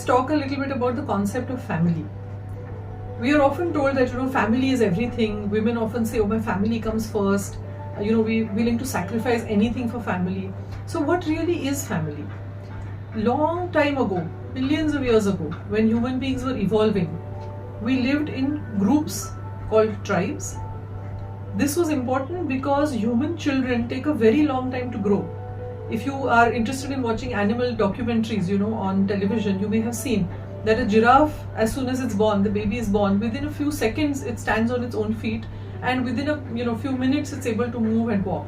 let's talk a little bit about the concept of family. We are often told that family is everything. Women often say, oh, my family comes first. We're willing to sacrifice anything for family. So what really is family? Long time ago, millions of years ago, when human beings were evolving, we lived in groups called tribes. This was important because human children take a very long time to grow. If you are interested in watching animal documentaries, on television, you may have seen that a giraffe, as soon as it's born, the baby is born, within a few seconds it stands on its own feet, and within a few minutes it's able to move and walk.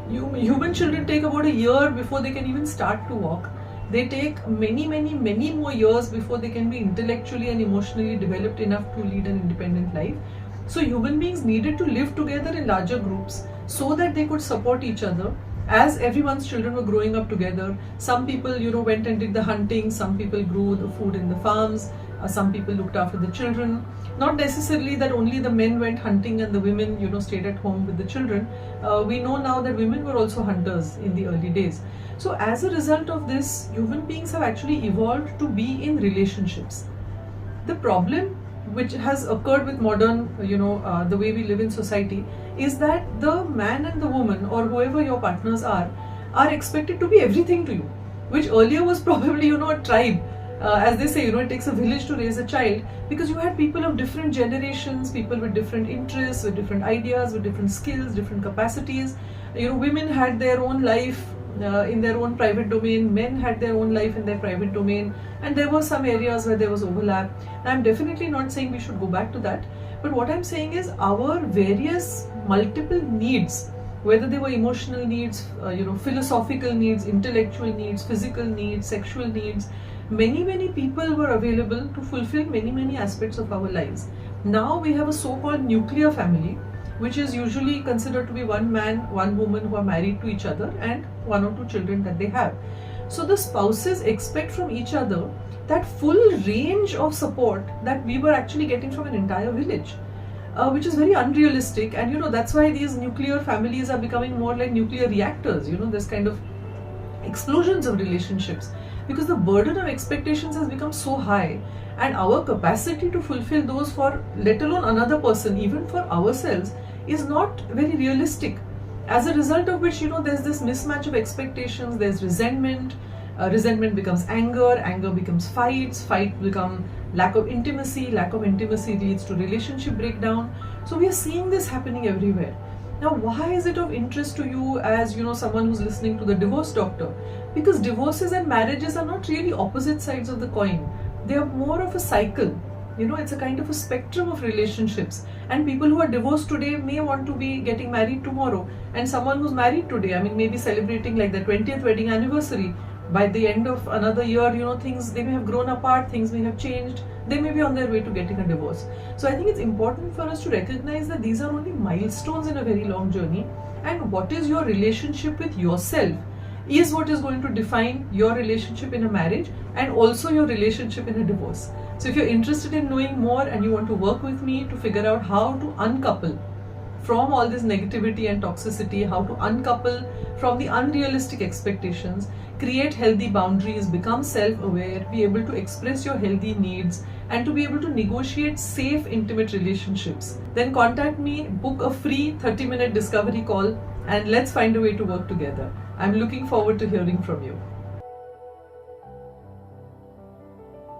Human children take about a year before they can even start to walk. They take many more years before they can be intellectually and emotionally developed enough to lead an independent life. So human beings needed to live together in larger groups so that they could support each other. As everyone's children were growing up together, some people, went and did the hunting, some people grew the food in the farms, some people looked after the children. Not necessarily that only the men went hunting and the women, stayed at home with the children. We know now that women were also hunters in the early days. So as a result of this, human beings have actually evolved to be in relationships. The problem which has occurred with modern, the way we live in society, is that the man and the woman, or whoever your partners are expected to be everything to you, which earlier was probably, a tribe. As they say, it takes a village to raise a child, because you had people of different generations, people with different interests, with different ideas, with different skills, different capacities. Women had their own life in their own private domain, men had their own life in their private domain, and there were some areas where there was overlap. I'm definitely not saying we should go back to that, but what I'm saying is our various multiple needs, whether they were emotional needs, philosophical needs, intellectual needs, physical needs, sexual needs, many people were available to fulfill many aspects of our lives. Now we have a so-called nuclear family, which is usually considered to be one man, one woman who are married to each other and one or two children that they have. So the spouses expect from each other that full range of support that we were actually getting from an entire village, which is very unrealistic. And that's why these nuclear families are becoming more like nuclear reactors. There's kind of explosions of relationships, because the burden of expectations has become so high, and our capacity to fulfill those for, let alone another person, even for ourselves, is not very realistic. As a result of which, there's this mismatch of expectations, there's resentment, resentment becomes anger, anger becomes fights, fight become lack of intimacy leads to relationship breakdown. So we are seeing this happening everywhere. Now, why is it of interest to you as, someone who's listening to the divorce doctor? Because divorces and marriages are not really opposite sides of the coin. They are more of a cycle. It's a kind of a spectrum of relationships. And people who are divorced today may want to be getting married tomorrow. And someone who's married today, maybe celebrating like their 20th wedding anniversary. By the end of another year, things, they may have grown apart, things may have changed. They may be on their way to getting a divorce. So I think it's important for us to recognize that these are only milestones in a very long journey. And what is your relationship with yourself is what is going to define your relationship in a marriage and also your relationship in a divorce. So if you're interested in knowing more and you want to work with me to figure out how to uncouple from all this negativity and toxicity, how to uncouple from the unrealistic expectations, create healthy boundaries, become self-aware, be able to express your healthy needs, and to be able to negotiate safe, intimate relationships, then contact me, book a free 30-minute discovery call, and let's find a way to work together. I'm looking forward to hearing from you.